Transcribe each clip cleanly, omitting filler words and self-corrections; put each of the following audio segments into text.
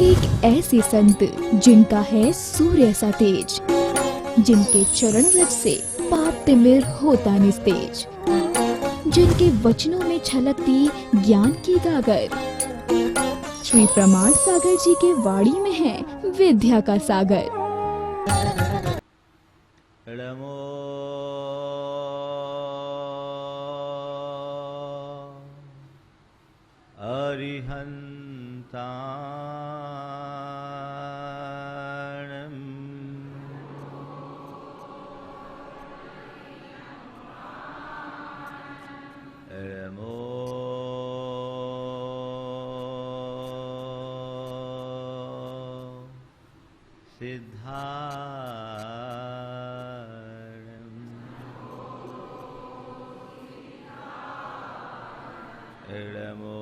एक ऐसे संत जिनका है सूर्य सा तेज, जिनके चरण रज से पाप तिमिर होता निस्तेज, जिनके वचनों में छलकती ज्ञान की गागर। श्री प्रमाण सागर जी के वाणी में है विद्या का सागर। नमो अरिहन्ताणं नमो सिद्धारणं नमो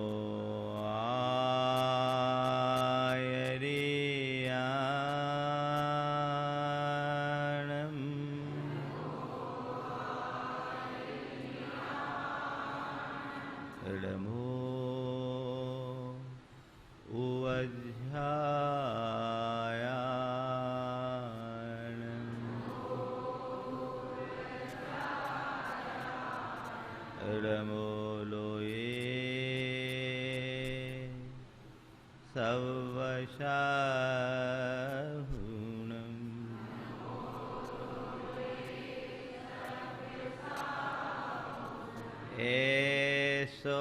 एसो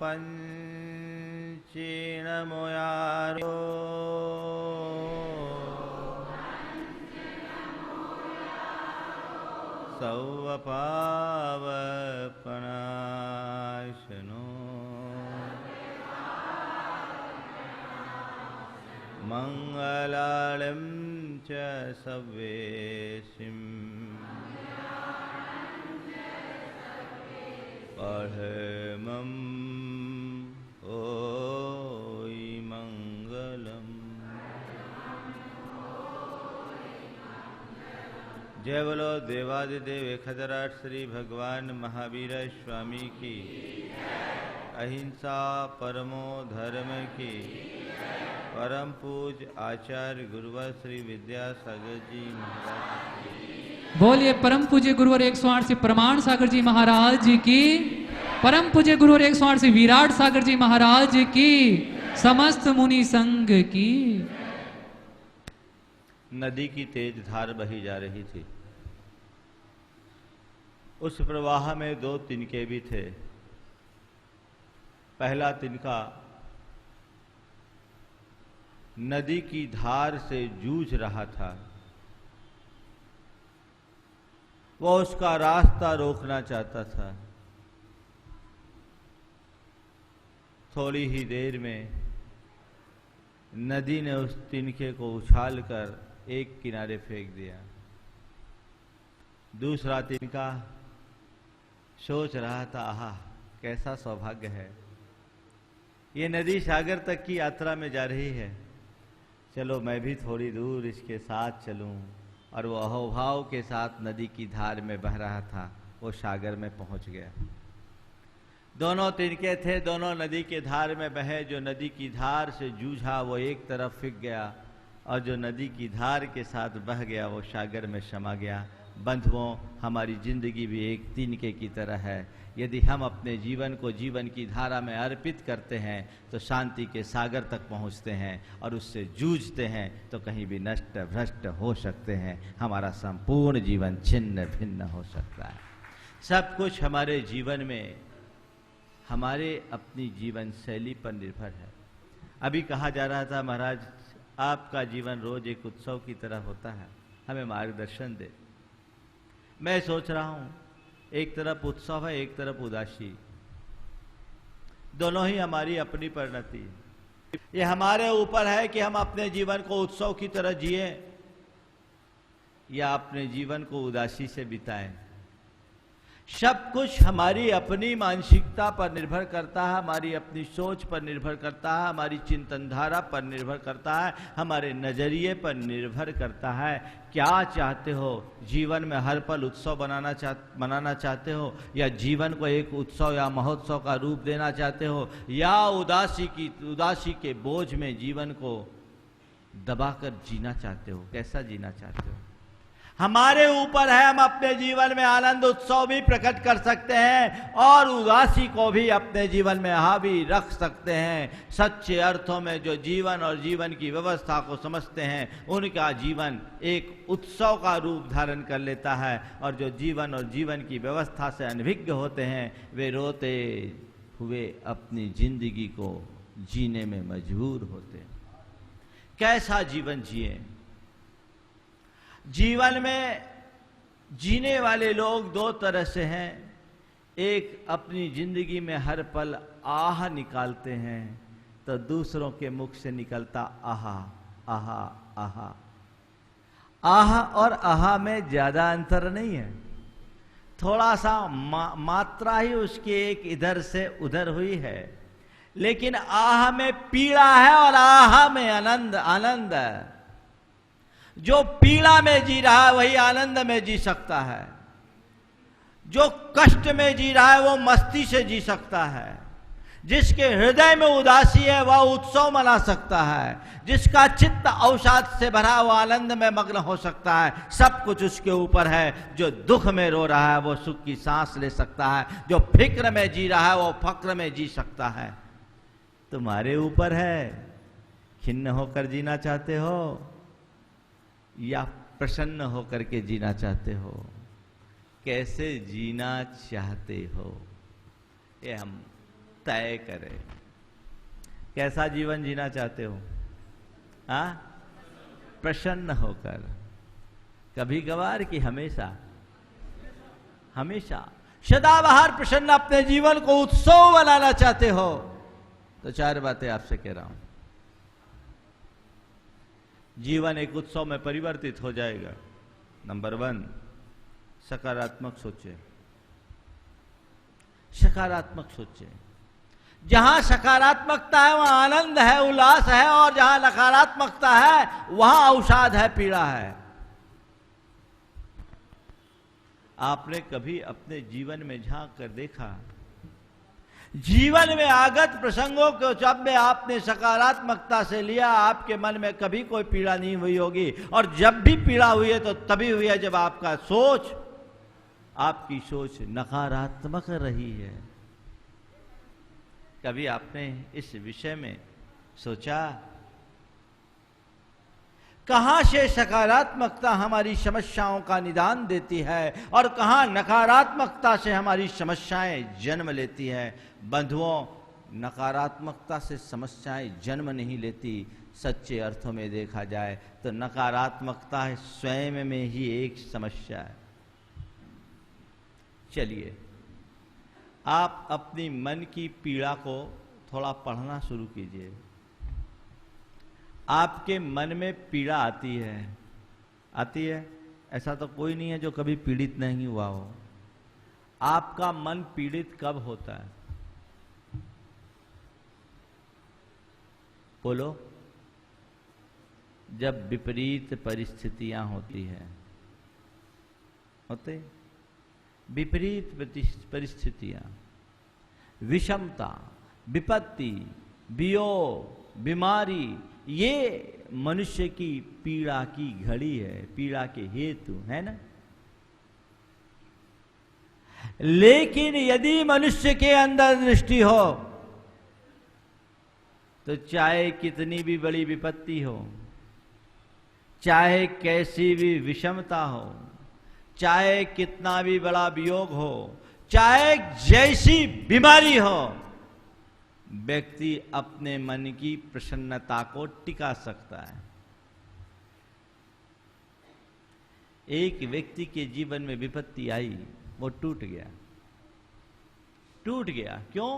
पंचीनमोयारो सौवपावपनाशनो मंगलालं च सव्येशिं परमं ओई मंगलम। जय बोलो देवादिदेव खदराट श्री भगवान महावीर स्वामी की, अहिंसा परमो धर्म की, परम पूज आचार्य गुरुवर श्री विद्यासागर जी महाराज की। बोलिए परम पूज्य गुरुवर 108 से प्रमाण सागर जी महाराज जी की, परम पूज्य गुरुवर 108 से विराट सागर जी महाराज जी की, समस्त मुनि संघ की। नदी की तेज धार बही जा रही थी। उस प्रवाह में दो तिनके भी थे। पहला तिनका नदी की धार से जूझ रहा था। वह उसका रास्ता रोकना चाहता था। थोड़ी ही देर में नदी ने उस तिनके को उछालकर एक किनारे फेंक दिया। दूसरा तिनका सोच रहा था, आहा कैसा सौभाग्य है, ये नदी सागर तक की यात्रा में जा रही है, चलो मैं भी थोड़ी दूर इसके साथ चलूं। और वो अहोभाव के साथ नदी की धार में बह रहा था। वो सागर में पहुंच गया। दोनों तिनके थे, दोनों नदी के धार में बहे। जो नदी की धार से जूझा वो एक तरफ फिक गया, और जो नदी की धार के साथ बह गया वो सागर में समा गया। बंधुओं, हमारी जिंदगी भी एक तिनके की तरह है। यदि हम अपने जीवन को जीवन की धारा में अर्पित करते हैं तो शांति के सागर तक पहुंचते हैं, और उससे जूझते हैं तो कहीं भी नष्ट भ्रष्ट हो सकते हैं। हमारा संपूर्ण जीवन छिन्न भिन्न हो सकता है। सब कुछ हमारे जीवन में हमारे अपनी जीवन शैली पर निर्भर है। अभी कहा जा रहा था, महाराज आपका जीवन रोज एक उत्सव की तरह होता है, हमें मार्गदर्शन दे। मैं सोच रहा हूं, एक तरफ उत्सव है, एक तरफ उदासी। दोनों ही हमारी अपनी परिणति है। ये हमारे ऊपर है कि हम अपने जीवन को उत्सव की तरह जिए या अपने जीवन को उदासी से बिताएं। सब कुछ हमारी अपनी मानसिकता पर निर्भर करता है, हमारी अपनी सोच पर निर्भर करता है, हमारी चिंतनधारा पर निर्भर करता है, हमारे नजरिए पर निर्भर करता है। क्या चाहते हो? जीवन में हर पल उत्सव मनाना चाहते हो, या जीवन को एक उत्सव या महोत्सव का रूप देना चाहते हो, या उदासी के बोझ में जीवन को दबाकर जीना चाहते हो? कैसा जीना चाहते हो? हमारे ऊपर है। हम अपने जीवन में आनंद उत्सव भी प्रकट कर सकते हैं और उदासी को भी अपने जीवन में हावी रख सकते हैं। सच्चे अर्थों में जो जीवन और जीवन की व्यवस्था को समझते हैं, उनका जीवन एक उत्सव का रूप धारण कर लेता है, और जो जीवन और जीवन की व्यवस्था से अनभिज्ञ होते हैं, वे रोते हुए अपनी जिंदगी को जीने में मजबूर होते हैं। कैसा जीवन जिए? जीवन में जीने वाले लोग दो तरह से हैं। एक अपनी जिंदगी में हर पल आह निकालते हैं, तो दूसरों के मुख से निकलता आहा आहा आहा। आहा और आहा में ज्यादा अंतर नहीं है, थोड़ा सा मात्रा ही उसकी एक इधर से उधर हुई है, लेकिन आह में पीड़ा है और आहा में आनंद है। जो पीड़ा में जी रहा है वही आनंद में जी सकता है, जो कष्ट में जी रहा है वो मस्ती से जी सकता है, जिसके हृदय में उदासी है वह उत्सव मना सकता है, जिसका चित्त अवसाद से भरा वो आनंद में मग्न हो सकता है। सब कुछ उसके ऊपर है। जो दुख में रो रहा है वो सुख की सांस ले सकता है, जो फिक्र में जी रहा है वो फक्र में जी सकता है। तुम्हारे ऊपर है। खिन्न होकर जीना चाहते हो या प्रसन्न होकर के जीना चाहते हो? कैसे जीना चाहते हो ये हम तय करें। कैसा जीवन जीना चाहते हो? हाँ, प्रसन्न होकर। कभी कभार कि हमेशा? हमेशा सदाबहार प्रसन्न अपने जीवन को उत्सव बनाना चाहते हो तो चार बातें आपसे कह रहा हूं। जीवन एक उत्सव में परिवर्तित हो जाएगा। नंबर 1, सकारात्मक सोचे। सकारात्मक सोचे। जहां सकारात्मकता है वहां आनंद है, उल्लास है, और जहां नकारात्मकता है वहां अवसाद है, पीड़ा है। आपने कभी अपने जीवन में झांक कर देखा? जीवन में आगत प्रसंगों को जब में आपने सकारात्मकता से लिया, आपके मन में कभी कोई पीड़ा नहीं हुई होगी, और जब भी पीड़ा हुई है तो तभी हुई है जब आपकी सोच नकारात्मक रही है। कभी आपने इस विषय में सोचा? कहां से सकारात्मकता हमारी समस्याओं का निदान देती है और कहां नकारात्मकता से हमारी समस्याएं जन्म लेती है। बंधुओं, नकारात्मकता से समस्याएं जन्म नहीं लेती। सच्चे अर्थों में देखा जाए तो नकारात्मकता स्वयं में ही एक समस्या है। चलिए, आप अपनी मन की पीड़ा को थोड़ा पढ़ना शुरू कीजिए। आपके मन में पीड़ा आती है? ऐसा तो कोई नहीं है जो कभी पीड़ित नहीं हुआ हो। आपका मन पीड़ित कब होता है? बोलो। जब विपरीत परिस्थितियां होती हैं। होते विपरीत परिस्थितियां, विषमता, विपत्ति, वियोग, बीमारी, ये मनुष्य की पीड़ा की घड़ी है, पीड़ा के हेतु है ना। लेकिन यदि मनुष्य के अंदर दृष्टि हो तो चाहे कितनी भी बड़ी विपत्ति हो, चाहे कैसी भी विषमता हो, चाहे कितना भी बड़ा वियोग हो, चाहे जैसी बीमारी हो, व्यक्ति अपने मन की प्रसन्नता को टिका सकता है। एक व्यक्ति के जीवन में विपत्ति आई, वो टूट गया। क्यों?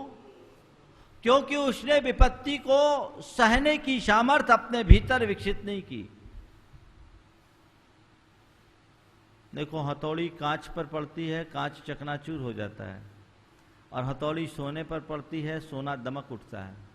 क्योंकि उसने विपत्ति को सहने की सामर्थ्य अपने भीतर विकसित नहीं की। देखो, हथौड़ी कांच पर पड़ती है, कांच चकनाचूर हो जाता है, और हथौड़ी सोने पर पड़ती है, सोना दमक उठता है।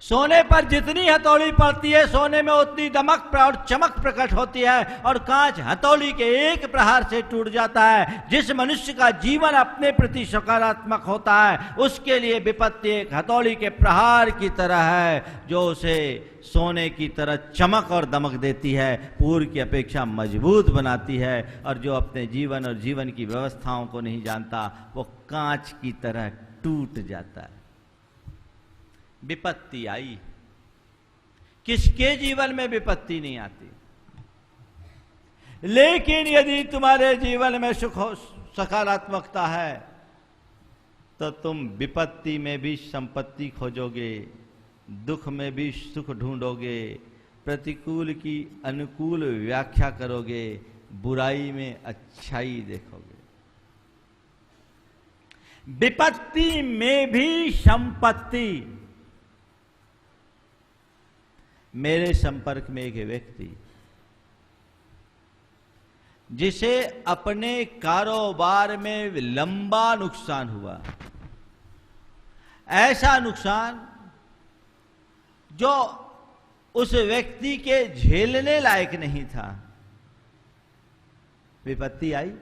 सोने पर जितनी हथौड़ी पड़ती है, सोने में उतनी दमक और चमक प्रकट होती है, और कांच हथौड़ी के एक प्रहार से टूट जाता है। जिस मनुष्य का जीवन अपने प्रति सकारात्मक होता है, उसके लिए विपत्ति एक हथौड़ी के प्रहार की तरह है, जो उसे सोने की तरह चमक और दमक देती है, पूर्व की अपेक्षा मजबूत बनाती है। और जो अपने जीवन और जीवन की व्यवस्थाओं को नहीं जानता, वो कांच की तरह टूट जाता है। विपत्ति आई, किसके जीवन में विपत्ति नहीं आती? लेकिन यदि तुम्हारे जीवन में सुख सकारात्मकता है, तो तुम विपत्ति में भी संपत्ति खोजोगे, दुख में भी सुख ढूंढोगे, प्रतिकूल की अनुकूल व्याख्या करोगे, बुराई में अच्छाई देखोगे। विपत्ति में भी संपत्ति। मेरे संपर्क में एक व्यक्ति, जिसे अपने कारोबार में लंबा नुकसान हुआ, ऐसा नुकसान जो उस व्यक्ति के झेलने लायक नहीं था। विपत्ति आई।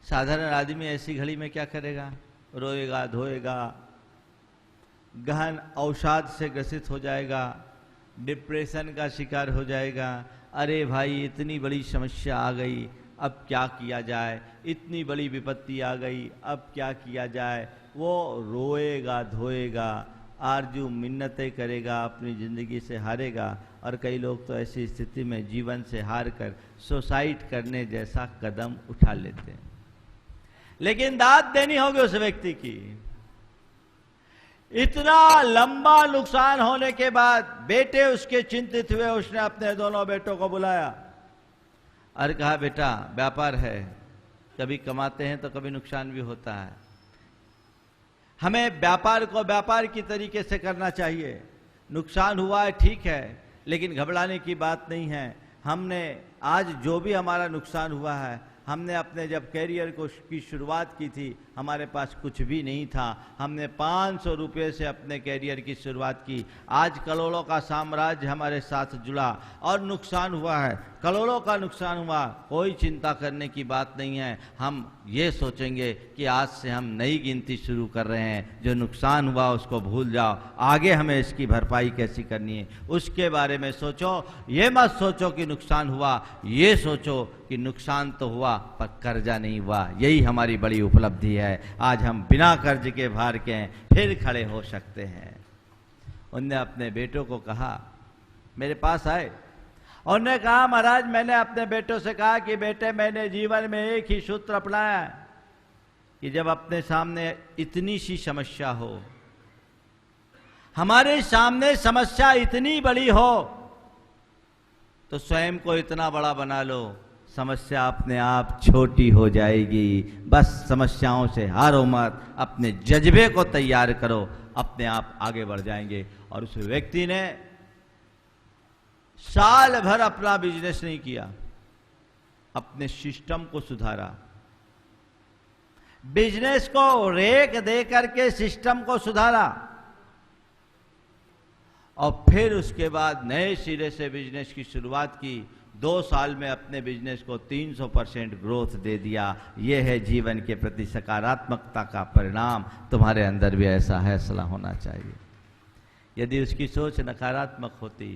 साधारण आदमी ऐसी घड़ी में क्या करेगा? रोएगा, धोएगा, गहन अवसाद से ग्रसित हो जाएगा, डिप्रेशन का शिकार हो जाएगा। अरे भाई, इतनी बड़ी समस्या आ गई, अब क्या किया जाए? इतनी बड़ी विपत्ति आ गई, अब क्या किया जाए? वो रोएगा, धोएगा, आरजू मिन्नतें करेगा, अपनी ज़िंदगी से हारेगा। और कई लोग तो ऐसी स्थिति में जीवन से हार कर सुसाइड करने जैसा कदम उठा लेते हैं। लेकिन दाद देनी होगी उस व्यक्ति की। इतना लंबा नुकसान होने के बाद बेटे उसके चिंतित हुए। उसने अपने दोनों बेटों को बुलाया और कहा, बेटा, व्यापार है, कभी कमाते हैं तो कभी नुकसान भी होता है। हमें व्यापार को व्यापार की तरीके से करना चाहिए। नुकसान हुआ है, ठीक है, लेकिन घबराने की बात नहीं है। हमने आज जो भी हमारा नुकसान हुआ है, हमने अपने जब कैरियर की शुरुआत की थी, हमारे पास कुछ भी नहीं था। हमने 500 रुपये से अपने कैरियर की शुरुआत की। आज करोड़ों का साम्राज्य हमारे साथ जुड़ा और नुकसान हुआ है, करोड़ों का नुकसान हुआ। कोई चिंता करने की बात नहीं है। हम ये सोचेंगे कि आज से हम नई गिनती शुरू कर रहे हैं। जो नुकसान हुआ उसको भूल जाओ, आगे हमें इसकी भरपाई कैसी करनी है उसके बारे में सोचो। ये मत सोचो कि नुकसान हुआ, ये सोचो कि नुकसान तो हुआ पर कर्जा नहीं हुआ। यही हमारी बड़ी उपलब्धि है। आज हम बिना कर्ज के भार के फिर खड़े हो सकते हैं। उनने अपने बेटों को कहा, मेरे पास आए, उन्होंने कहा, महाराज, मैंने अपने बेटों से कहा कि बेटे, मैंने जीवन में एक ही सूत्र अपनाया है कि जब अपने सामने इतनी सी समस्या हो, हमारे सामने समस्या इतनी बड़ी हो, तो स्वयं को इतना बड़ा बना लो, समस्या अपने आप छोटी हो जाएगी। बस समस्याओं से हारो मत, अपने जज्बे को तैयार करो, अपने आप आगे बढ़ जाएंगे। और उस व्यक्ति ने साल भर अपना बिजनेस नहीं किया, अपने सिस्टम को सुधारा, बिजनेस को रेक दे करके सिस्टम को सुधारा, और फिर उसके बाद नए सिरे से बिजनेस की शुरुआत की। 2 साल में अपने बिजनेस को 300% ग्रोथ दे दिया। यह है जीवन के प्रति सकारात्मकता का परिणाम। तुम्हारे अंदर भी ऐसा फैसला होना चाहिए। यदि उसकी सोच नकारात्मक होती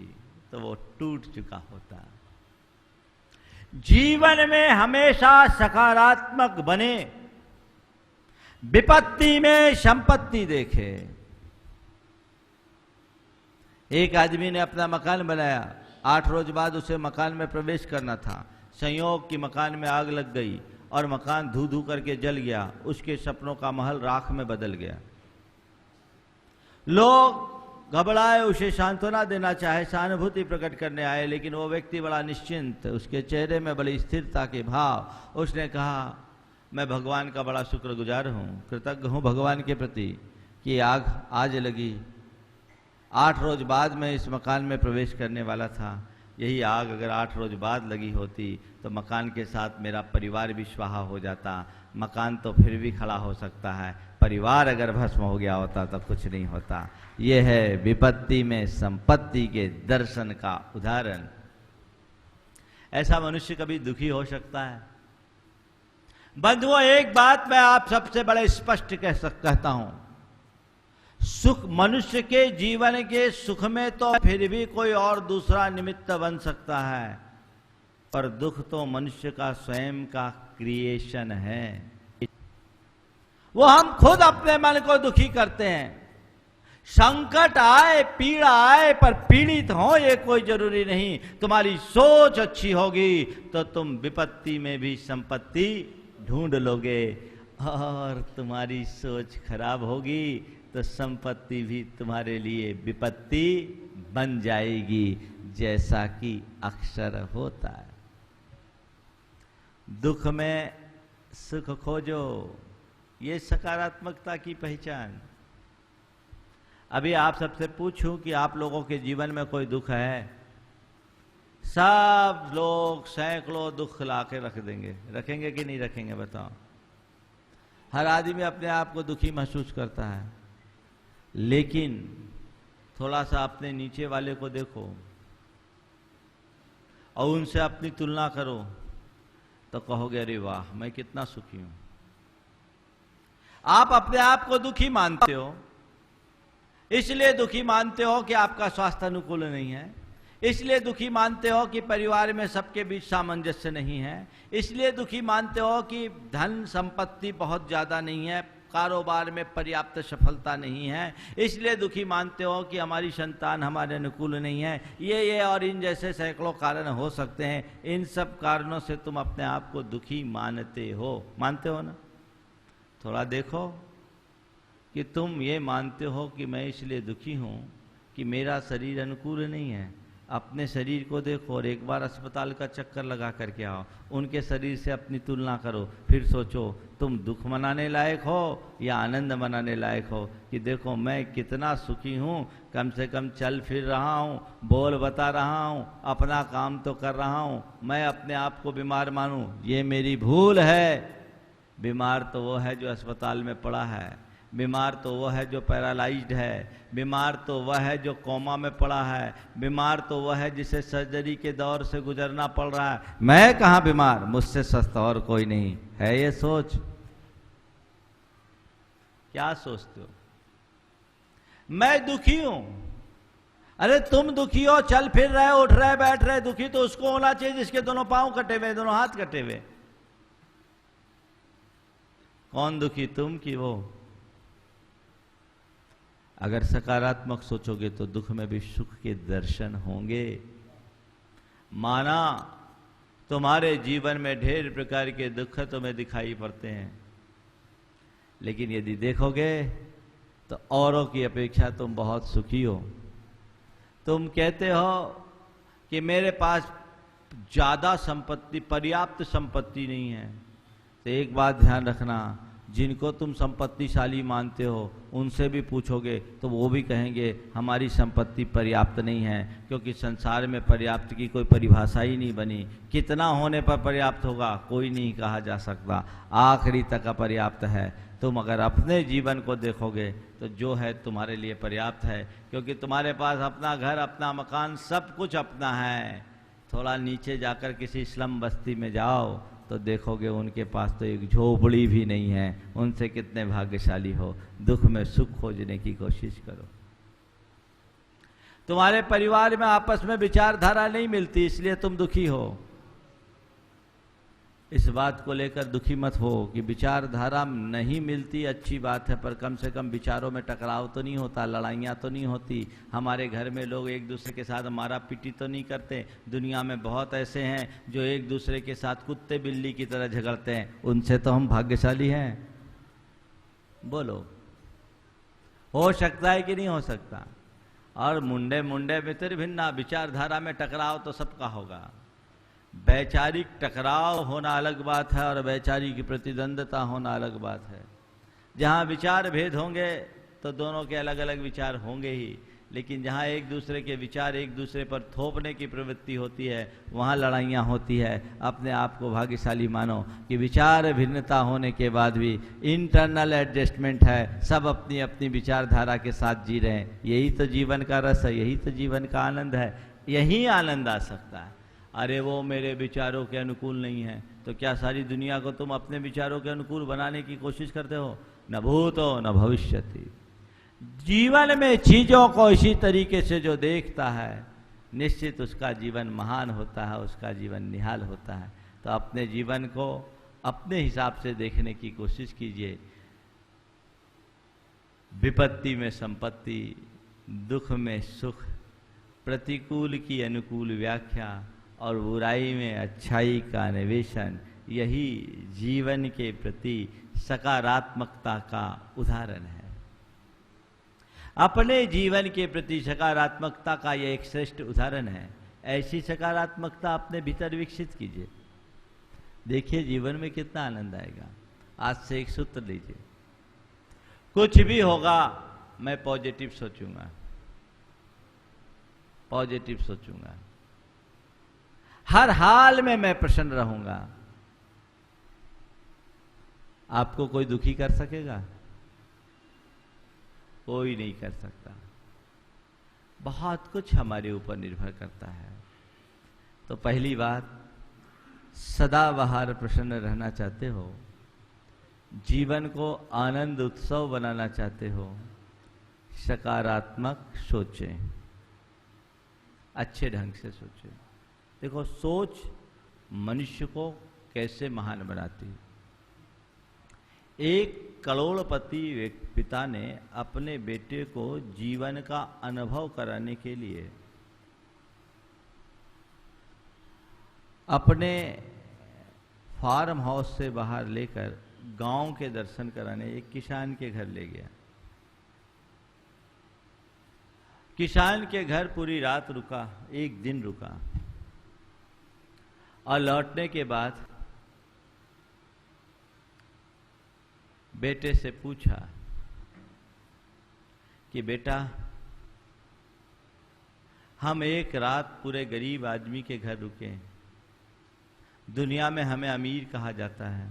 तो वो टूट चुका होता। जीवन में हमेशा सकारात्मक बने, विपत्ति में संपत्ति देखे। एक आदमी ने अपना मकान बनाया, 8 रोज बाद उसे मकान में प्रवेश करना था। संयोग की मकान में आग लग गई और मकान धू धू करके जल गया। उसके सपनों का महल राख में बदल गया। लोग घबराए, उसे सांत्वना देना चाहे, सहानुभूति प्रकट करने आए, लेकिन वो व्यक्ति बड़ा निश्चिंत, उसके चेहरे में बड़ी स्थिरता के भाव। उसने कहा, मैं भगवान का बड़ा शुक्रगुजार हूँ, कृतज्ञ हूँ भगवान के प्रति कि आग आज लगी। 8 रोज बाद मैं इस मकान में प्रवेश करने वाला था, यही आग अगर 8 रोज बाद लगी होती तो मकान के साथ मेरा परिवार भी स्वाहा हो जाता। मकान तो फिर भी खड़ा हो सकता है, परिवार अगर भस्म हो गया होता तो कुछ नहीं होता। यह है विपत्ति में संपत्ति के दर्शन का उदाहरण। ऐसा मनुष्य कभी दुखी हो सकता है? बंधुओं, एक बात मैं आप सबसे बड़े स्पष्ट कहता हूं, सुख मनुष्य के जीवन के सुख में तो फिर भी कोई और दूसरा निमित्त बन सकता है, पर दुख तो मनुष्य का स्वयं का क्रिएशन है। वो हम खुद अपने मन को दुखी करते हैं। संकट आए, पीड़ा आए, पर पीड़ित हो ये कोई जरूरी नहीं। तुम्हारी सोच अच्छी होगी तो तुम विपत्ति में भी संपत्ति ढूंढ लोगे, और तुम्हारी सोच खराब होगी तो संपत्ति भी तुम्हारे लिए विपत्ति बन जाएगी, जैसा कि अक्सर होता है। दुख में सुख खोजो, ये सकारात्मकता की पहचान। अभी आप सबसे पूछूं कि आप लोगों के जीवन में कोई दुख है? सब लोग सैकड़ों दुख ला के रख देंगे। रखेंगे कि नहीं रखेंगे बताओ? हर आदमी अपने आप को दुखी महसूस करता है, लेकिन थोड़ा सा अपने नीचे वाले को देखो और उनसे अपनी तुलना करो तो कहोगे अरे वाह, मैं कितना सुखी हूं। आप अपने आप को दुखी मानते हो, इसलिए दुखी मानते हो कि आपका स्वास्थ्य अनुकूल नहीं है, इसलिए दुखी मानते हो कि परिवार में सबके बीच सामंजस्य नहीं है, इसलिए दुखी मानते हो कि धन संपत्ति बहुत ज्यादा नहीं है, कारोबार में पर्याप्त सफलता नहीं है, इसलिए दुखी मानते हो कि हमारी संतान हमारे अनुकूल नहीं है। ये और इन जैसे सैकड़ों कारण हो सकते हैं। इन सब कारणों से तुम अपने आप को दुखी मानते हो ना? थोड़ा देखो कि तुम ये मानते हो कि मैं इसलिए दुखी हूं कि मेरा शरीर अनुकूल नहीं है। अपने शरीर को देखो और एक बार अस्पताल का चक्कर लगा करके आओ, उनके शरीर से अपनी तुलना करो, फिर सोचो तुम दुख मनाने लायक हो या आनंद मनाने लायक हो कि देखो मैं कितना सुखी हूँ, कम से कम चल फिर रहा हूँ, बोल बता रहा हूँ, अपना काम तो कर रहा हूँ। मैं अपने आप को बीमार मानूं, ये मेरी भूल है। बीमार तो वो है जो अस्पताल में पड़ा है, बीमार तो वह है जो पैरालाइज्ड है, बीमार तो वह है जो कोमा में पड़ा है, बीमार तो वह है जिसे सर्जरी के दौर से गुजरना पड़ रहा है। मैं कहाँ बीमार, मुझसे स्वस्थ और कोई नहीं है। ये सोच, क्या सोचते हो? मैं दुखी हूं। अरे तुम दुखी हो, चल फिर रहे, उठ रहे, बैठ रहे, दुखी तो उसको होना चाहिए जिसके दोनों पांव कटे हुए, दोनों हाथ कटे हुए। कौन दुखी, तुम कि वो? अगर सकारात्मक सोचोगे तो दुख में भी सुख के दर्शन होंगे। माना तुम्हारे जीवन में ढेर प्रकार के दुख तुम्हें दिखाई पड़ते हैं, लेकिन यदि देखोगे तो औरों की अपेक्षा तुम बहुत सुखी हो। तुम कहते हो कि मेरे पास ज्यादा संपत्ति, पर्याप्त संपत्ति नहीं है, तो एक बात ध्यान रखना, जिनको तुम संपत्तिशाली मानते हो उनसे भी पूछोगे तो वो भी कहेंगे हमारी संपत्ति पर्याप्त नहीं है, क्योंकि संसार में पर्याप्त की कोई परिभाषा ही नहीं बनी। कितना होने पर पर्याप्त होगा कोई नहीं कहा जा सकता, आखिरी तक अपर्याप्त है। तुम अगर अपने जीवन को देखोगे तो जो है तुम्हारे लिए पर्याप्त है, क्योंकि तुम्हारे पास अपना घर, अपना मकान, सब कुछ अपना है। थोड़ा नीचे जाकर किसी स्लम बस्ती में जाओ तो देखोगे उनके पास तो एक झोपड़ी भी नहीं है। उनसे कितने भाग्यशाली हो। दुख में सुख खोजने की कोशिश करो। तुम्हारे परिवार में आपस में विचारधारा नहीं मिलती, इसलिए तुम दुखी हो। इस बात को लेकर दुखी मत हो कि विचारधारा नहीं मिलती, अच्छी बात है, पर कम से कम विचारों में टकराव तो नहीं होता, लड़ाइयाँ तो नहीं होती, हमारे घर में लोग एक दूसरे के साथ मारा पीटी तो नहीं करते। दुनिया में बहुत ऐसे हैं जो एक दूसरे के साथ कुत्ते बिल्ली की तरह झगड़ते हैं, उनसे तो हम भाग्यशाली हैं। बोलो, हो सकता है कि नहीं हो सकता? और मुंडे मुंडे मित्र भिन्ना, विचारधारा में टकराव तो सबका होगा। वैचारिक टकराव होना अलग बात है और वैचारिक प्रतिद्वंदता होना अलग बात है। जहाँ विचार भेद होंगे तो दोनों के अलग अलग विचार होंगे ही, लेकिन जहाँ एक दूसरे के विचार एक दूसरे पर थोपने की प्रवृत्ति होती है वहाँ लड़ाइयाँ होती है। अपने आप को भाग्यशाली मानो कि विचार भिन्नता होने के बाद भी इंटरनल एडजस्टमेंट है, सब अपनी अपनी विचारधारा के साथ जी रहे हैं। यही तो जीवन का रस है, यही तो जीवन का आनंद है, यही आनंद आ सकता है। अरे वो मेरे विचारों के अनुकूल नहीं है, तो क्या सारी दुनिया को तुम अपने विचारों के अनुकूल बनाने की कोशिश करते हो? न भूतो न भविष्यति। जीवन में चीजों को इसी तरीके से जो देखता है निश्चित उसका जीवन महान होता है, उसका जीवन निहाल होता है। तो अपने जीवन को अपने हिसाब से देखने की कोशिश कीजिए। विपत्ति में संपत्ति, दुख में सुख, प्रतिकूल की अनुकूल व्याख्या और बुराई में अच्छाई का अन्वेषण, यही जीवन के प्रति सकारात्मकता का उदाहरण है। अपने जीवन के प्रति सकारात्मकता का यह एक श्रेष्ठ उदाहरण है। ऐसी सकारात्मकता अपने भीतर विकसित कीजिए, देखिए जीवन में कितना आनंद आएगा। आज से एक सूत्र लीजिए, कुछ भी होगा मैं पॉजिटिव सोचूंगा, पॉजिटिव सोचूंगा, हर हाल में मैं प्रसन्न रहूंगा। आपको कोई दुखी कर सकेगा? कोई नहीं कर सकता। बहुत कुछ हमारे ऊपर निर्भर करता है। तो पहली बात, सदाबहार प्रसन्न रहना चाहते हो, जीवन को आनंद उत्सव बनाना चाहते हो, सकारात्मक सोचें, अच्छे ढंग से सोचें। देखो, सोच मनुष्य को कैसे महान बनाती है। एक करोड़पति पिता ने अपने बेटे को जीवन का अनुभव कराने के लिए अपने फार्म हाउस से बाहर लेकर गांव के दर्शन कराने एक किसान के घर ले गया। किसान के घर पूरी रात रुका, एक दिन रुका, और लौटने के बाद बेटे से पूछा कि बेटा, हम एक रात पूरे गरीब आदमी के घर रुके, दुनिया में हमें अमीर कहा जाता है,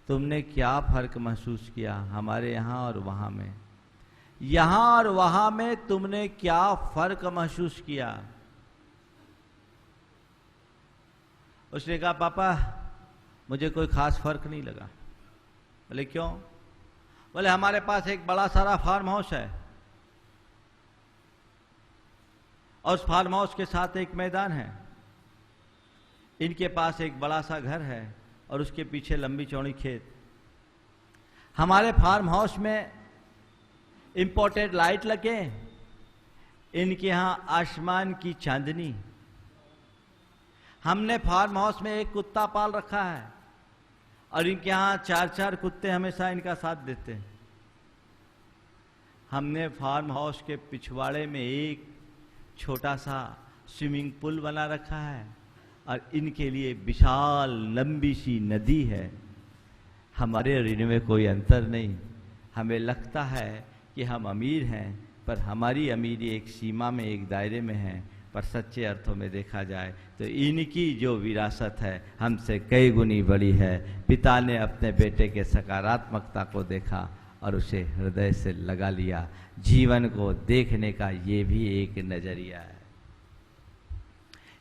तुमने क्या फर्क महसूस किया हमारे यहाँ और वहाँ में? यहाँ और वहाँ में तुमने क्या फर्क महसूस किया? उसने कहा, पापा मुझे कोई खास फर्क नहीं लगा। बोले क्यों? बोले हमारे पास एक बड़ा सारा फार्म हाउस है और उस फार्म हाउस के साथ एक मैदान है, इनके पास एक बड़ा सा घर है और उसके पीछे लंबी चौड़ी खेत। हमारे फार्म हाउस में इंपोर्टेड लाइट लगे, इनके यहाँ आसमान की चांदनी। हमने फार्म हाउस में एक कुत्ता पाल रखा है और इनके यहाँ 4-4 कुत्ते हमेशा इनका साथ देते हैं। हमने फार्म हाउस के पिछवाड़े में एक छोटा सा स्विमिंग पूल बना रखा है और इनके लिए विशाल लंबी सी नदी है। हमारे ऋण में कोई अंतर नहीं। हमें लगता है कि हम अमीर हैं, पर हमारी अमीरी एक सीमा में, एक दायरे में है, पर सच्चे अर्थों में देखा जाए तो इनकी जो विरासत है हमसे कई गुनी बड़ी है। पिता ने अपने बेटे के सकारात्मकता को देखा और उसे हृदय से लगा लिया। जीवन को देखने का ये भी एक नजरिया है,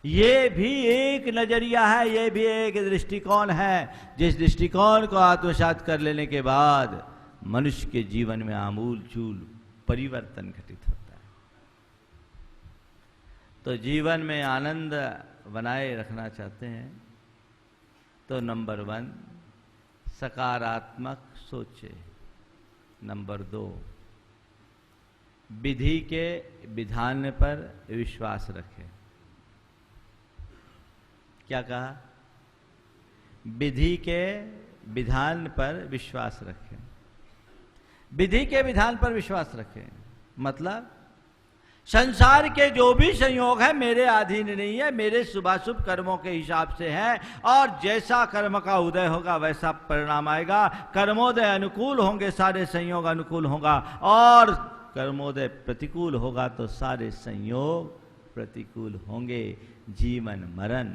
ये भी एक नजरिया है, ये भी एक दृष्टिकोण है, जिस दृष्टिकोण को आत्मसात कर लेने के बाद मनुष्य के जीवन में आमूल-चूल परिवर्तन घटित होता है। तो जीवन में आनंद बनाए रखना चाहते हैं तो नंबर 1 सकारात्मक सोचे। नंबर 2 विधि के विधान पर विश्वास रखें। क्या कहा? विधि के विधान पर विश्वास रखें। विधि के विधान पर विश्वास रखें मतलब संसार के जो भी संयोग है मेरे अधीन नहीं है, मेरे शुभाशुभ कर्मों के हिसाब से है और जैसा कर्म का उदय होगा वैसा परिणाम आएगा। कर्मोदय अनुकूल होंगे, सारे संयोग अनुकूल होगा और कर्मोदय प्रतिकूल होगा तो सारे संयोग प्रतिकूल होंगे। जीवन मरण,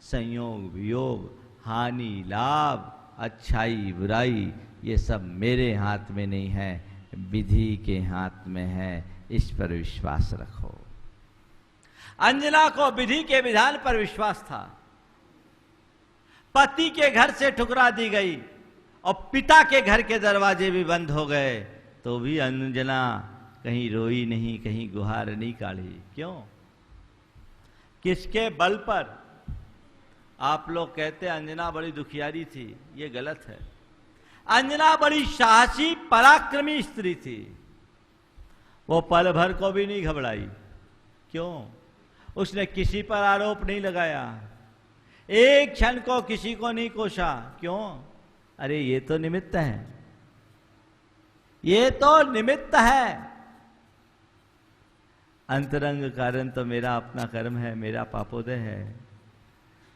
संयोग वियोग, हानि लाभ, अच्छाई बुराई, ये सब मेरे हाथ में नहीं है, विधि के हाथ में है। इस पर विश्वास रखो। अंजना को विधि के विधान पर विश्वास था। पति के घर से ठुकरा दी गई और पिता के घर के दरवाजे भी बंद हो गए, तो भी अंजना कहीं रोई नहीं, कहीं गुहार नहीं काढ़ी। क्यों? किसके बल पर? आप लोग कहते अंजना बड़ी दुखियारी थी, ये गलत है। अंजना बड़ी साहसी पराक्रमी स्त्री थी। वो पल भर को भी नहीं घबराई। क्यों? उसने किसी पर आरोप नहीं लगाया, एक क्षण को किसी को नहीं कोसा। क्यों? अरे ये तो निमित्त है, ये तो निमित्त है। अंतरंग कारण तो मेरा अपना कर्म है, मेरा पापोदय है।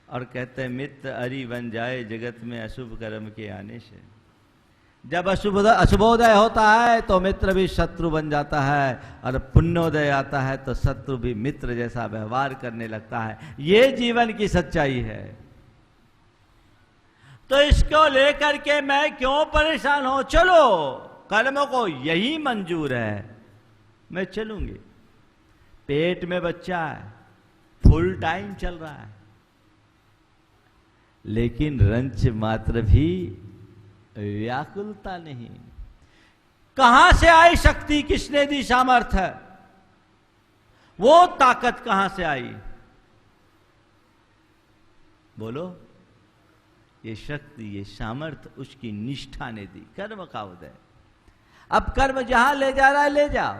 और कहते हैं मित्र अरि बन जाए जगत में अशुभ कर्म के आने से। जब अशुभोदय होता है तो मित्र भी शत्रु बन जाता है, और पुण्योदय आता है तो शत्रु भी मित्र जैसा व्यवहार करने लगता है। ये जीवन की सच्चाई है। तो इसको लेकर के मैं क्यों परेशान हूं? चलो, कर्म को यही मंजूर है, मैं चलूंगी। पेट में बच्चा है, फुल टाइम चल रहा है, लेकिन रंच मात्र भी व्याकुलता नहीं। कहां से आई शक्ति? किसने दी सामर्थ्य? वो ताकत कहां से आई? बोलो। ये शक्ति, ये सामर्थ्य उसकी निष्ठा ने दी, कर्म का उदय। अब कर्म जहां ले जा रहा है ले जाओ।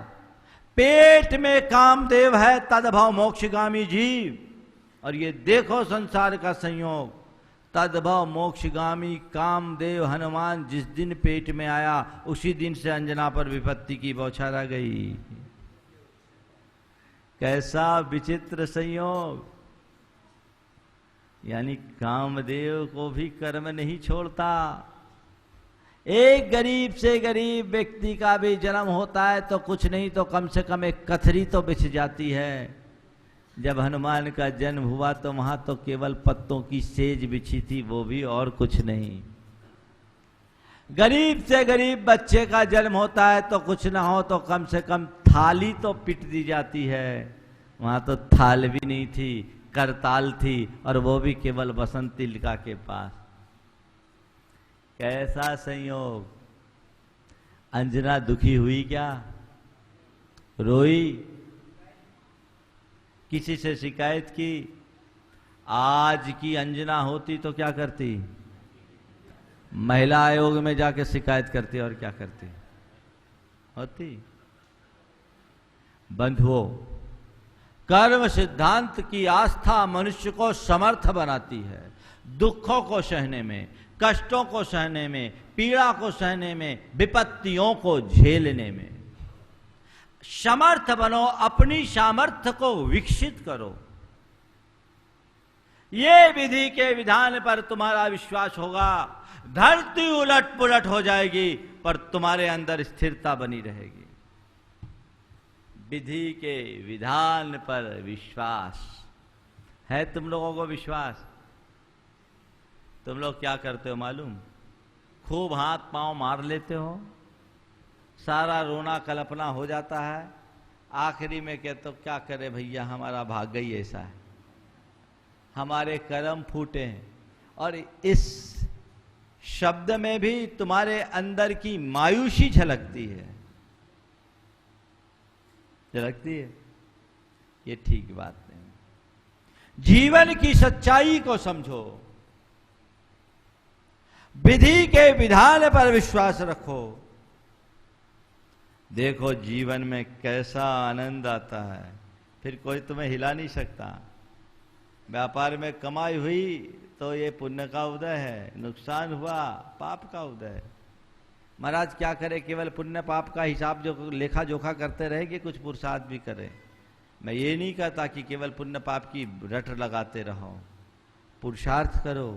पेट में कामदेव है, तदभाव मोक्षगामी जीव। और ये देखो संसार का संयोग, तदभाव मोक्षगामी कामदेव हनुमान जिस दिन पेट में आया, उसी दिन से अंजना पर विपत्ति की बौछार आ गई। कैसा विचित्र संयोग! यानी कामदेव को भी कर्म नहीं छोड़ता। एक गरीब से गरीब व्यक्ति का भी जन्म होता है तो कुछ नहीं तो कम से कम एक कथरी तो बिछ जाती है। जब हनुमान का जन्म हुआ तो वहां तो केवल पत्तों की सेज बिछी थी, वो भी और कुछ नहीं। गरीब से गरीब बच्चे का जन्म होता है तो कुछ ना हो तो कम से कम थाली तो पिट दी जाती है। वहां तो थाल भी नहीं थी, करताल थी, और वो भी केवल बसंत तिलका के पास। कैसा संयोग! अंजना दुखी हुई क्या? रोई? किसी से शिकायत की? आज की अंजना होती तो क्या करती? महिला आयोग में जाके शिकायत करती और क्या करती होती? बंधुओं, कर्म सिद्धांत की आस्था मनुष्य को समर्थ बनाती है। दुखों को सहने में, कष्टों को सहने में, पीड़ा को सहने में, विपत्तियों को झेलने में समर्थ बनो। अपनी सामर्थ्य को विकसित करो। ये विधि के विधान पर तुम्हारा विश्वास होगा, धरती उलट पुलट हो जाएगी पर तुम्हारे अंदर स्थिरता बनी रहेगी। विधि के विधान पर विश्वास है। तुम लोगों को विश्वास? तुम लोग क्या करते हो मालूम? खूब हाथ पांव मार लेते हो, सारा रोना कल्पना हो जाता है, आखिरी में कहते हो क्या करे भैया, हमारा भाग्य ही ऐसा है, हमारे कर्म फूटे हैं। और इस शब्द में भी तुम्हारे अंदर की मायूसी झलकती है, झलकती है। ये ठीक बात नहीं। जीवन की सच्चाई को समझो, विधि के विधान पर विश्वास रखो। देखो जीवन में कैसा आनंद आता है, फिर कोई तुम्हें हिला नहीं सकता। व्यापार में कमाई हुई तो ये पुण्य का उदय है, नुकसान हुआ पाप का उदय है। महाराज क्या करे, केवल पुण्य पाप का हिसाब जो लेखा जोखा करते रहे कि कुछ पुरुषार्थ भी करें। मैं ये नहीं कहता कि केवल पुण्य पाप की रट लगाते रहो, पुरुषार्थ करो,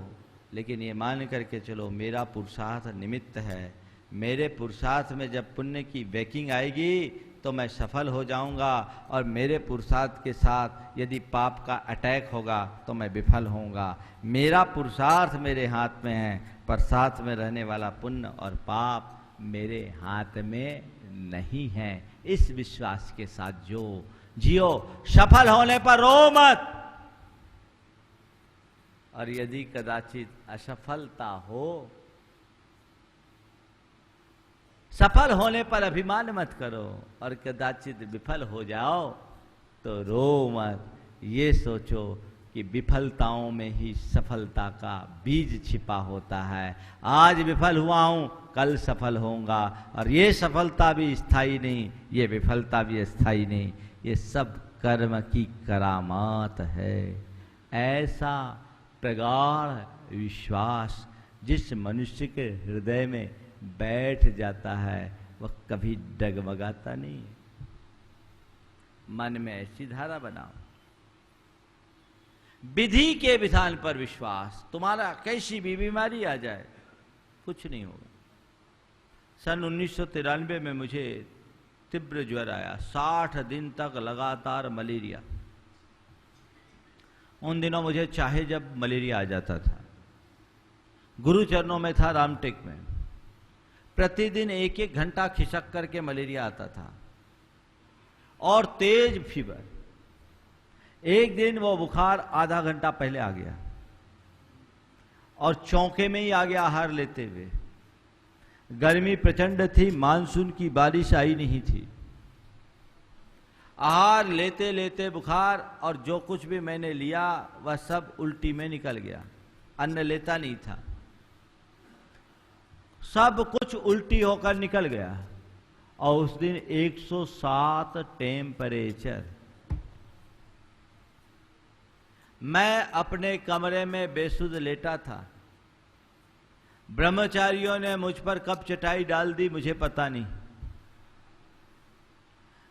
लेकिन ये मान करके चलो मेरा पुरुषार्थ निमित्त है। मेरे पुरुषार्थ में जब पुण्य की बैकिंग आएगी तो मैं सफल हो जाऊंगा, और मेरे पुरुषार्थ के साथ यदि पाप का अटैक होगा तो मैं विफल होऊंगा। मेरा पुरुषार्थ मेरे हाथ में है, पर साथ में रहने वाला पुण्य और पाप मेरे हाथ में नहीं है। इस विश्वास के साथ जियो। सफल होने पर रो मत, और यदि कदाचित असफलता हो, सफल होने पर अभिमान मत करो, और कदाचित विफल हो जाओ तो रो मत। ये सोचो कि विफलताओं में ही सफलता का बीज छिपा होता है। आज विफल हुआ हूं, कल सफल होऊंगा, और ये सफलता भी स्थायी नहीं, ये विफलता भी स्थायी नहीं, ये सब कर्म की करामात है। ऐसा प्रगाढ़ विश्वास जिस मनुष्य के हृदय में बैठ जाता है वह कभी डगमगाता नहीं। मन में ऐसी धारा बनाओ, विधि के विधान पर विश्वास। तुम्हारा कैसी भी बीमारी आ जाए कुछ नहीं होगा। सन 1993 में मुझे तीव्र ज्वर आया, 60 दिन तक लगातार मलेरिया। उन दिनों मुझे चाहे जब मलेरिया आ जाता था। गुरु चरणों में था रामटेक में, प्रतिदिन 1-1 घंटा खिसक करके मलेरिया आता था और तेज फीवर। एक दिन वो बुखार आधा घंटा पहले आ गया और चौके में ही आ गया आहार लेते हुए। गर्मी प्रचंड थी, मानसून की बारिश आई नहीं थी। आहार लेते लेते बुखार, और जो कुछ भी मैंने लिया वह सब उल्टी में निकल गया। अन्न लेता नहीं था, सब कुछ उल्टी होकर निकल गया। और उस दिन 107 टेम्परेचर। मैं अपने कमरे में बेसुध लेटा था। ब्रह्मचारियों ने मुझ पर कब चटाई डाल दी मुझे पता नहीं।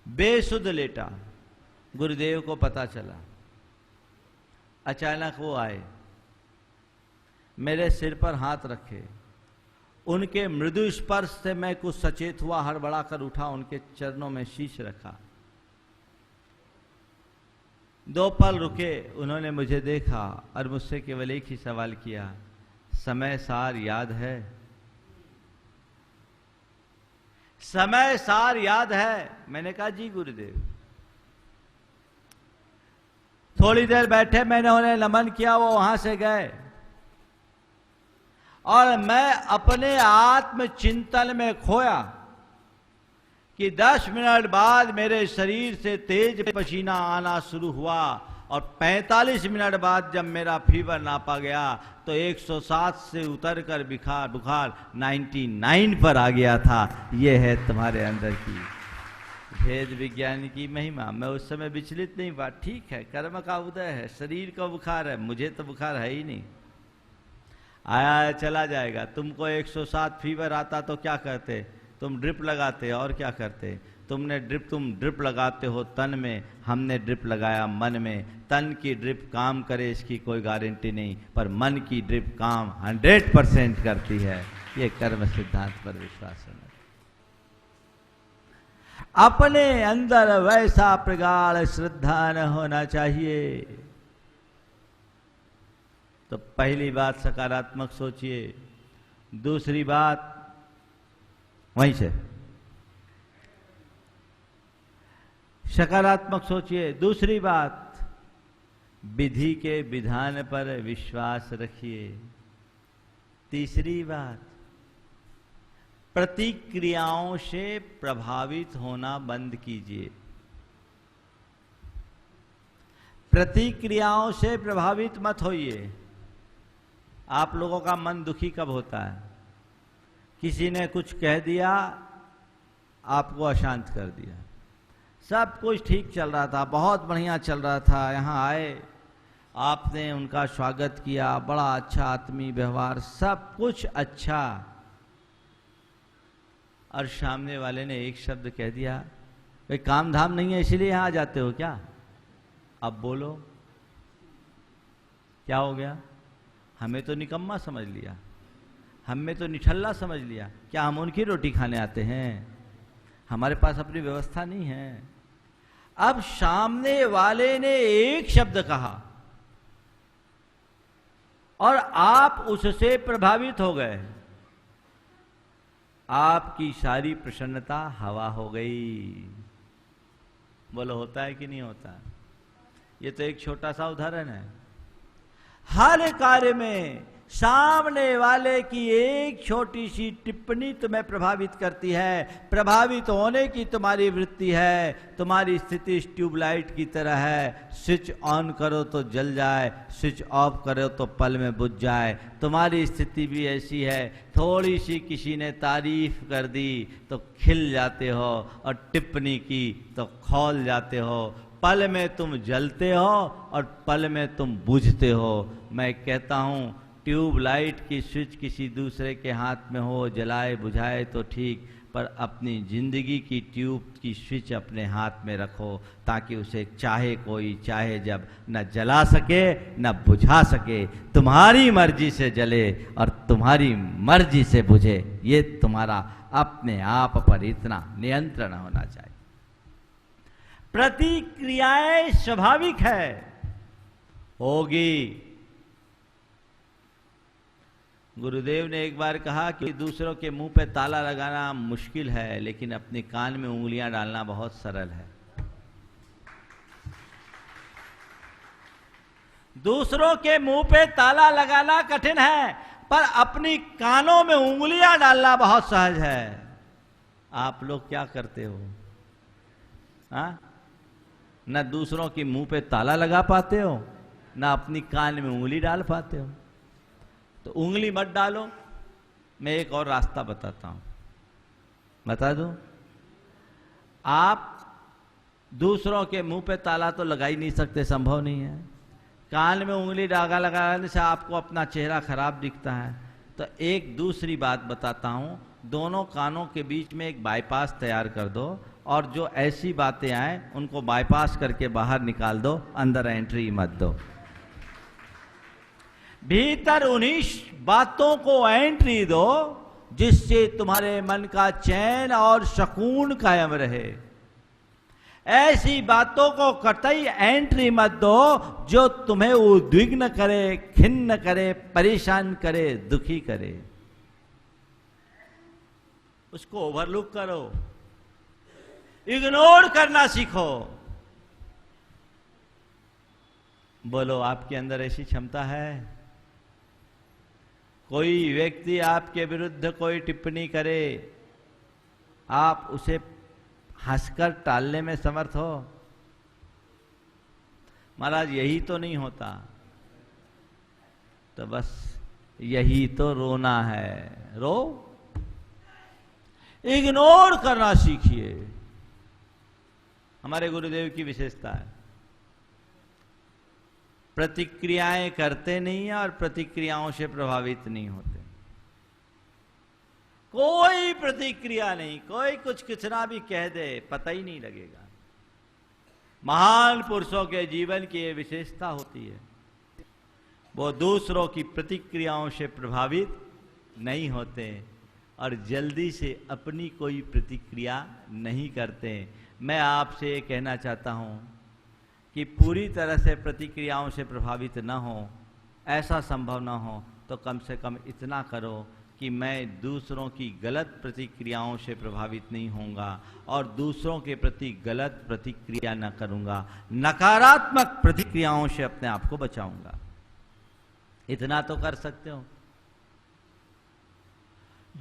बेसुध लेटा, गुरुदेव को पता चला। अचानक वो आए, मेरे सिर पर हाथ रखे। उनके मृदु स्पर्श से मैं कुछ सचेत हुआ, हड़बड़ा कर उठा, उनके चरणों में शीश रखा। 2 पल रुके, उन्होंने मुझे देखा और मुझसे केवल एक ही सवाल किया, समय सार याद है? समय सार याद है? मैंने कहा जी गुरुदेव। थोड़ी देर बैठे, मैंने उन्हें नमन किया, वो वहां से गए और मैं अपने आत्मचिंतन में खोया कि 10 मिनट बाद मेरे शरीर से तेज पसीना आना शुरू हुआ और 45 मिनट बाद जब मेरा फीवर नापा गया तो 107 से उतरकर बुखार 99 पर आ गया था। यह है तुम्हारे अंदर की भेद विज्ञान की महिमा। मैं उस समय विचलित नहीं हुआ। ठीक है, कर्म का उदय है, शरीर का बुखार है, मुझे तो बुखार है ही नहीं। आया चला जाएगा। तुमको 107 फीवर आता तो क्या करते? तुम ड्रिप लगाते और क्या करते? तुम ड्रिप लगाते हो तन में, हमने ड्रिप लगाया मन में। तन की ड्रिप काम करे इसकी कोई गारंटी नहीं, पर मन की ड्रिप काम 100% करती है। ये कर्म सिद्धांत पर विश्वास होना। अपने अंदर वैसा प्रगाढ़ श्रद्धा न होना चाहिए। तो पहली बात सकारात्मक सोचिए, दूसरी बात वहीं से सकारात्मक सोचिए, दूसरी बात विधि के विधान पर विश्वास रखिए, तीसरी बात प्रतिक्रियाओं से प्रभावित होना बंद कीजिए। प्रतिक्रियाओं से प्रभावित मत होइए। आप लोगों का मन दुखी कब होता है? किसी ने कुछ कह दिया, आपको अशांत कर दिया। सब कुछ ठीक चल रहा था, बहुत बढ़िया चल रहा था, यहाँ आए, आपने उनका स्वागत किया, बड़ा अच्छा आत्मीय व्यवहार, सब कुछ अच्छा, और सामने वाले ने एक शब्द कह दिया, भाई काम धाम नहीं है इसीलिए यहाँ आ जाते हो क्या? अब बोलो क्या हो गया? हमें तो निकम्मा समझ लिया, हमें तो निठल्ला समझ लिया। क्या हम उनकी रोटी खाने आते हैं? हमारे पास अपनी व्यवस्था नहीं है। अब सामने वाले ने एक शब्द कहा और आप उससे प्रभावित हो गए, आपकी सारी प्रसन्नता हवा हो गई। बोलो होता है कि नहीं होता? ये तो एक छोटा सा उदाहरण है। हर कार्य में सामने वाले की एक छोटी सी टिप्पणी तुम्हें प्रभावित करती है। प्रभावित होने की तुम्हारी वृत्ति है। तुम्हारी स्थिति ट्यूबलाइट की तरह है, स्विच ऑन करो तो जल जाए, स्विच ऑफ करो तो पल में बुझ जाए। तुम्हारी स्थिति भी ऐसी है। थोड़ी सी किसी ने तारीफ कर दी तो खिल जाते हो, और टिप्पणी की तो खौल जाते हो। पल में तुम जलते हो और पल में तुम बुझते हो। मैं कहता हूं, ट्यूबलाइट की स्विच किसी दूसरे के हाथ में हो, जलाए बुझाए तो ठीक, पर अपनी जिंदगी की ट्यूब की स्विच अपने हाथ में रखो, ताकि उसे चाहे कोई चाहे जब न जला सके न बुझा सके। तुम्हारी मर्जी से जले और तुम्हारी मर्जी से बुझे। ये तुम्हारा अपने आप पर इतना नियंत्रण होना चाहिए। प्रतिक्रियाएं स्वाभाविक है, होगी। गुरुदेव ने एक बार कहा कि दूसरों के मुंह पे ताला लगाना मुश्किल है, लेकिन अपने कान में उंगलियां डालना बहुत सरल है। दूसरों के मुंह पे ताला लगाना कठिन है, पर अपनी कानों में उंगलियां डालना बहुत सहज है। आप लोग क्या करते हो? हाँ, न दूसरों के मुंह पे ताला लगा पाते हो, न अपनी कान में उंगली डाल पाते हो। तो उंगली मत डालो। मैं एक और रास्ता बताता हूं, बता दूं। आप दूसरों के मुंह पे ताला तो लगा ही नहीं सकते, संभव नहीं है। कान में उंगली डागा लगाने से आपको अपना चेहरा खराब दिखता है। तो एक दूसरी बात बताता हूं, दोनों कानों के बीच में एक बाईपास तैयार कर दो, और जो ऐसी बातें आए उनको बाईपास करके बाहर निकाल दो, अंदर एंट्री मत दो। भीतर उन्हीं बातों को एंट्री दो जिससे तुम्हारे मन का चैन और सुकून कायम रहे। ऐसी बातों को कतई एंट्री मत दो जो तुम्हें उद्विग्न करे, खिन्न करे, परेशान करे, दुखी करे। उसको ओवरलुक करो, इग्नोर करना सीखो। बोलो, आपके अंदर ऐसी क्षमता है? कोई व्यक्ति आपके विरुद्ध कोई टिप्पणी करे, आप उसे हंसकर टालने में समर्थ हो? महाराज यही तो नहीं होता, तो बस यही तो रोना है। रो, इग्नोर करना सीखिए। हमारे गुरुदेव की विशेषता है, प्रतिक्रियाएं करते नहीं हैं और प्रतिक्रियाओं से प्रभावित नहीं होते। कोई प्रतिक्रिया नहीं, कोई कुछ कितना भी कह दे पता ही नहीं लगेगा। महान पुरुषों के जीवन की ये विशेषता होती है, वो दूसरों की प्रतिक्रियाओं से प्रभावित नहीं होते और जल्दी से अपनी कोई प्रतिक्रिया नहीं करते। मैं आपसे ये कहना चाहता हूं कि पूरी तरह से प्रतिक्रियाओं से प्रभावित न हो, ऐसा संभव न हो तो कम से कम इतना करो कि मैं दूसरों की गलत प्रतिक्रियाओं से प्रभावित नहीं होऊंगा और दूसरों के प्रति गलत प्रतिक्रिया न करूंगा, नकारात्मक प्रतिक्रियाओं से अपने आप को बचाऊंगा। इतना तो कर सकते हो।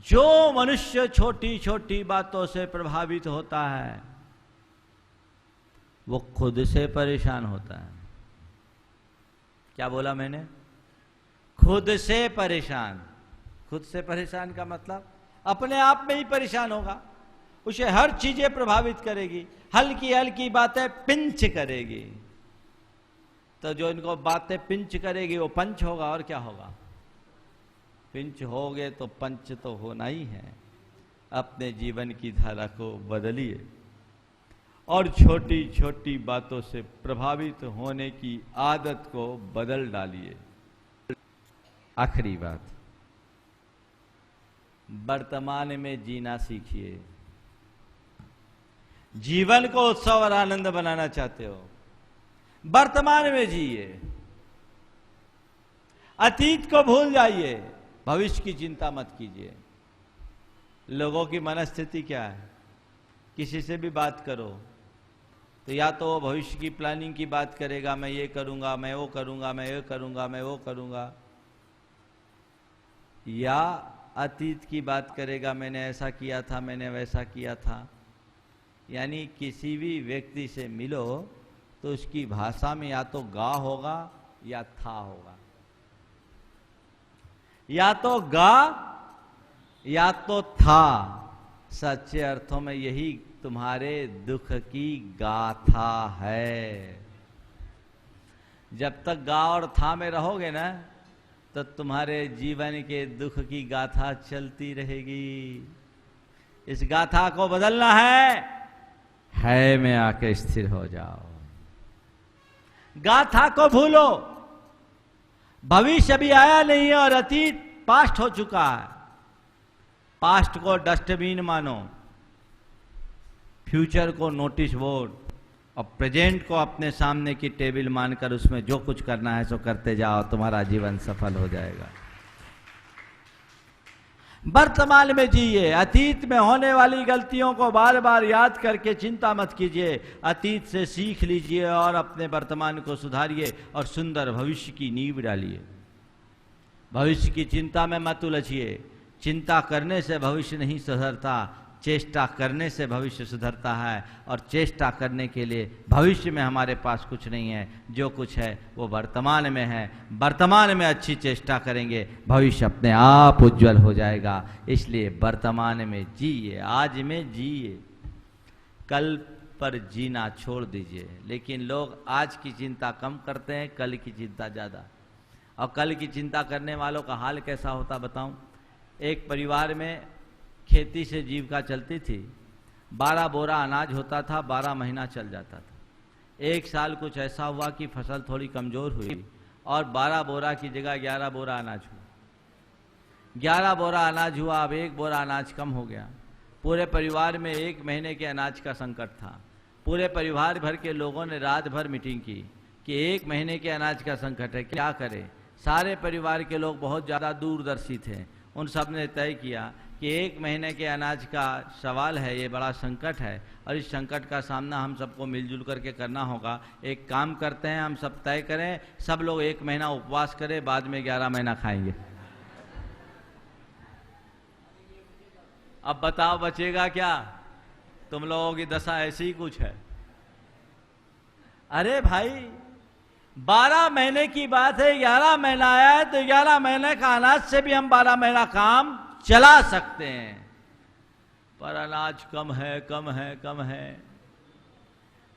जो मनुष्य छोटी छोटी बातों से प्रभावित होता है वो खुद से परेशान होता है। क्या बोला मैंने? खुद से परेशान। खुद से परेशान का मतलब अपने आप में ही परेशान होगा। उसे हर चीजें प्रभावित करेगी, हल्की हल्की बातें पिंच करेगी। तो जो इनको बातें पिंच करेगी वो पंच होगा, और क्या होगा? पिंच हो गए तो पंच तो होना ही है। अपने जीवन की धारा को बदलिए और छोटी छोटी बातों से प्रभावित होने की आदत को बदल डालिए। आखिरी बात, वर्तमान में जीना सीखिए। जीवन को उत्सव और आनंद बनाना चाहते हो, वर्तमान में जिए, अतीत को भूल जाइए, भविष्य की चिंता मत कीजिए। लोगों की मनस्थिति क्या है, किसी से भी बात करो तो या तो वो भविष्य की प्लानिंग की बात करेगा, मैं ये करूंगा, मैं वो करूंगा, मैं ये करूंगा, मैं वो करूंगा, या अतीत की बात करेगा, मैंने ऐसा किया था, मैंने वैसा किया था। यानी किसी भी व्यक्ति से मिलो तो उसकी भाषा में या तो गा होगा या था होगा, या तो गा या तो था। सच्चे अर्थों में यही तुम्हारे दुख की गाथा है। जब तक गा और था में रहोगे ना, तो तुम्हारे जीवन के दुख की गाथा चलती रहेगी। इस गाथा को बदलना है में आके स्थिर हो जाओ। गाथा को भूलो, भविष्य अभी आया नहीं है और अतीत पास्ट हो चुका है। पास्ट को डस्टबिन मानो, फ्यूचर को नोटिस बोर्ड और प्रेजेंट को अपने सामने की टेबल मानकर उसमें जो कुछ करना है सो करते जाओ, तुम्हारा जीवन सफल हो जाएगा। वर्तमान में जिए, अतीत में होने वाली गलतियों को बार बार याद करके चिंता मत कीजिए, अतीत से सीख लीजिए और अपने वर्तमान को सुधारिए और सुंदर भविष्य की नींव डालिए। भविष्य की चिंता में मत उलझिए। चिंता करने से भविष्य नहीं सुधरता, चेष्टा करने से भविष्य सुधरता है। और चेष्टा करने के लिए भविष्य में हमारे पास कुछ नहीं है, जो कुछ है वो वर्तमान में है। वर्तमान में अच्छी चेष्टा करेंगे, भविष्य अपने आप उज्जवल हो जाएगा। इसलिए वर्तमान में जिए, आज में जिए, कल पर जीना छोड़ दीजिए। लेकिन लोग आज की चिंता कम करते हैं, कल की चिंता ज़्यादा। और कल की चिंता करने वालों का हाल कैसा होता बताऊं। एक परिवार में खेती से जीविका चलती थी, 12 बोरा अनाज होता था, 12 महीना चल जाता था। एक साल कुछ ऐसा हुआ कि फसल थोड़ी कमज़ोर हुई और 12 बोरा की जगह 11 बोरा अनाज हुआ। 11 बोरा अनाज हुआ, अब 1 बोरा अनाज कम हो गया। पूरे परिवार में 1 महीने के अनाज का संकट था। पूरे परिवार भर के लोगों ने रात भर मीटिंग की कि 1 महीने के अनाज का संकट है, क्या करें। सारे परिवार के लोग बहुत ज़्यादा दूरदर्शी थे। उन सब ने तय किया कि 1 महीने के अनाज का सवाल है, ये बड़ा संकट है और इस संकट का सामना हम सबको मिलजुल करके करना होगा। एक काम करते हैं, हम सब तय करें, सब लोग 1 महीना उपवास करें, बाद में 11 महीना खाएंगे। अब बताओ बचेगा क्या? तुम लोगों की दशा ऐसी ही कुछ है। अरे भाई 12 महीने की बात है, 11 महीना आया है तो 11 महीने का अनाज से भी हम 12 महीना काम चला सकते हैं। पर अनाज कम है, कम है, कम है।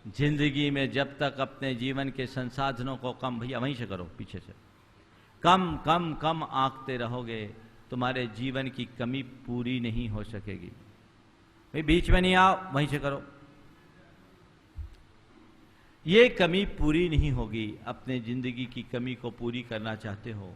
जिंदगी में जब तक अपने जीवन के संसाधनों को कम, भैया वहीं से करो, पीछे से, कम कम कम आंकते रहोगे, तुम्हारे जीवन की कमी पूरी नहीं हो सकेगी। भाई बीच में नहीं आओ, वहीं से करो। ये कमी पूरी नहीं होगी। अपने जिंदगी की कमी को पूरी करना चाहते हो,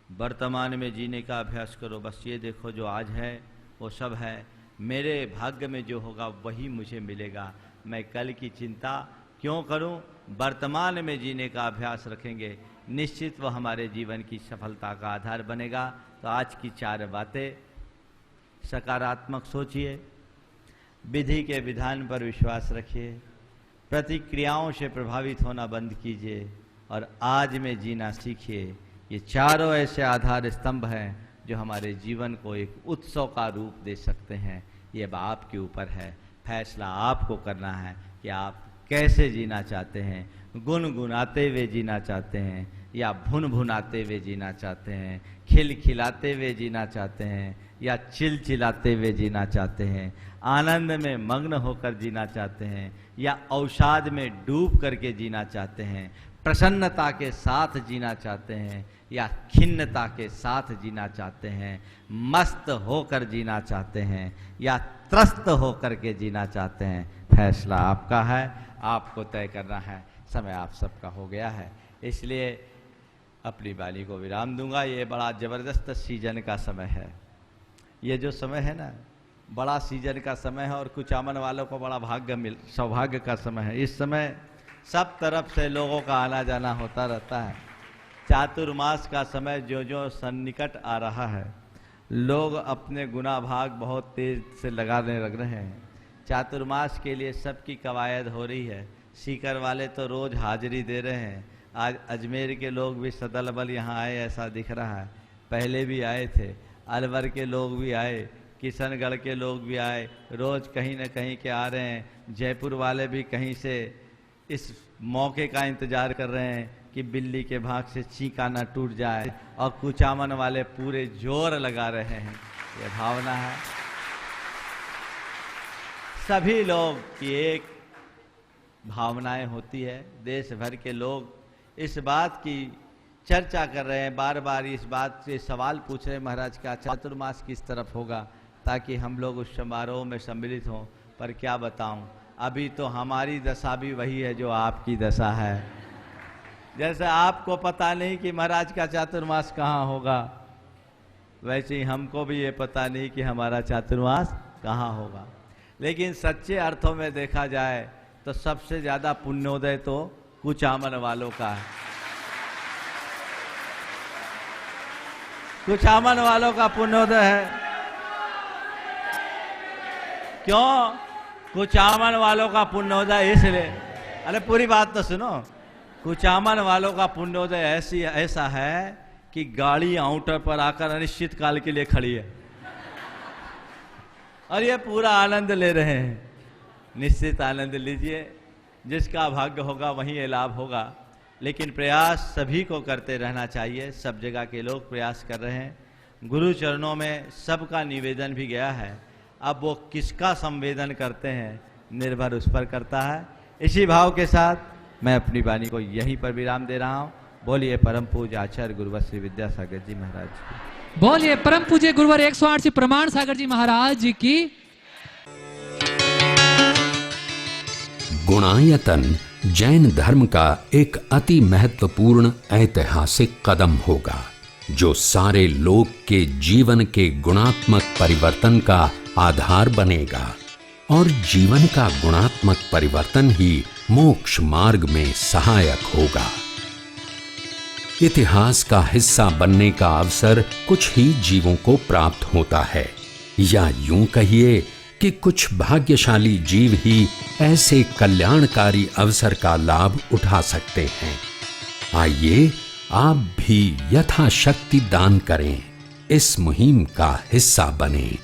वर्तमान में जीने का अभ्यास करो। बस ये देखो, जो आज है वो सब है, मेरे भाग्य में जो होगा वही मुझे मिलेगा। मैं कल की चिंता क्यों करूं? वर्तमान में जीने का अभ्यास रखेंगे, निश्चित वो हमारे जीवन की सफलता का आधार बनेगा। तो आज की 4 बातें, सकारात्मक सोचिए, विधि के विधान पर विश्वास रखिए, प्रतिक्रियाओं से प्रभावित होना बंद कीजिए और आज में जीना सीखिए। ये चारों ऐसे आधार स्तंभ हैं जो हमारे जीवन को एक उत्सव का रूप दे सकते हैं। ये अब आपके ऊपर है, फैसला आपको करना है कि आप कैसे जीना चाहते हैं। गुनगुनाते हुए जीना चाहते हैं या भुन भुनाते हुए जीना चाहते हैं, खिलखिलाते हुए जीना चाहते हैं या चिलचिलाते हुए जीना चाहते हैं, आनंद में मग्न होकर जीना चाहते हैं या अवसाद में डूब करके जीना चाहते हैं, प्रसन्नता के साथ जीना चाहते हैं या खिन्नता के साथ जीना चाहते हैं, मस्त होकर जीना चाहते हैं या त्रस्त होकर के जीना चाहते हैं। फैसला आपका है, आपको तय करना है। समय आप सबका हो गया है, इसलिए अपनी वाणी को विराम दूंगा। ये बड़ा ज़बरदस्त सीजन का समय है। ये जो समय है ना, बड़ा सीजन का समय है और कुचामन वालों को बड़ा सौभाग्य का समय है। इस समय सब तरफ से लोगों का आना जाना होता रहता है। चातुर्मास का समय जो जो सन्निकट आ रहा है, लोग अपने गुना भाग बहुत तेज से लगाने लग रहे हैं। चातुर्मास के लिए सबकी कवायद हो रही है। सीकर वाले तो रोज हाजिरी दे रहे हैं। आज अजमेर के लोग भी सदल बल यहाँ आए ऐसा दिख रहा है, पहले भी आए थे। अलवर के लोग भी आए, किशनगढ़ के लोग भी आए, रोज कहीं न कहीं के आ रहे हैं। जयपुर वाले भी कहीं से इस मौके का इंतजार कर रहे हैं कि बिल्ली के भाग से चीका ना टूट जाए, और कुचामन वाले पूरे जोर लगा रहे हैं। ये भावना है सभी लोग की, एक भावनाएं होती है। देश भर के लोग इस बात की चर्चा कर रहे हैं, बार बार इस बात से सवाल पूछ रहे हैं महाराज का चातुर्मास किस तरफ होगा, ताकि हम लोग उस समारोह में सम्मिलित हों। पर क्या बताऊं, अभी तो हमारी दशा भी वही है जो आपकी दशा है। जैसे आपको पता नहीं कि महाराज का चातुर्मास कहाँ होगा, वैसे ही हमको भी ये पता नहीं कि हमारा चातुर्मास कहाँ होगा। लेकिन सच्चे अर्थों में देखा जाए तो सबसे ज़्यादा पुण्योदय तो कुचामन वालों का है। कुचामन वालों का पुण्योदय है। क्यों कुचामन वालों का पुण्योदय? इसलिए, अरे पूरी बात तो सुनो। कुचामन वालों का पुण्योदय ऐसा है कि गाड़ी आउटर पर आकर अनिश्चित काल के लिए खड़ी है और ये पूरा आनंद ले रहे हैं। निश्चित आनंद लीजिए, जिसका भाग्य होगा वहीं ये लाभ होगा। लेकिन प्रयास सभी को करते रहना चाहिए। सब जगह के लोग प्रयास कर रहे हैं। गुरु चरणों में सबका निवेदन भी गया है। अब वो किसका संवेदन करते हैं निर्भर उस पर करता है। इसी भाव के साथ मैं अपनी वाणी को यहीं पर विराम दे रहा हूँ। बोलिए परम पूज्य आचार्य गुरुवर श्री विद्यासागर जी महाराज की। बोलिए परम पूज्य गुरुवर 108 श्री प्रमाण सागर जी महाराज जी की। गुणायतन जैन धर्म का एक अति महत्वपूर्ण ऐतिहासिक कदम होगा, जो सारे लोक के जीवन के गुणात्मक परिवर्तन का आधार बनेगा, और जीवन का गुणात्मक परिवर्तन ही मोक्ष मार्ग में सहायक होगा। इतिहास का हिस्सा बनने का अवसर कुछ ही जीवों को प्राप्त होता है, या यूं कहिए कि कुछ भाग्यशाली जीव ही ऐसे कल्याणकारी अवसर का लाभ उठा सकते हैं। आइए आप भी यथाशक्ति दान करें, इस मुहिम का हिस्सा बनें।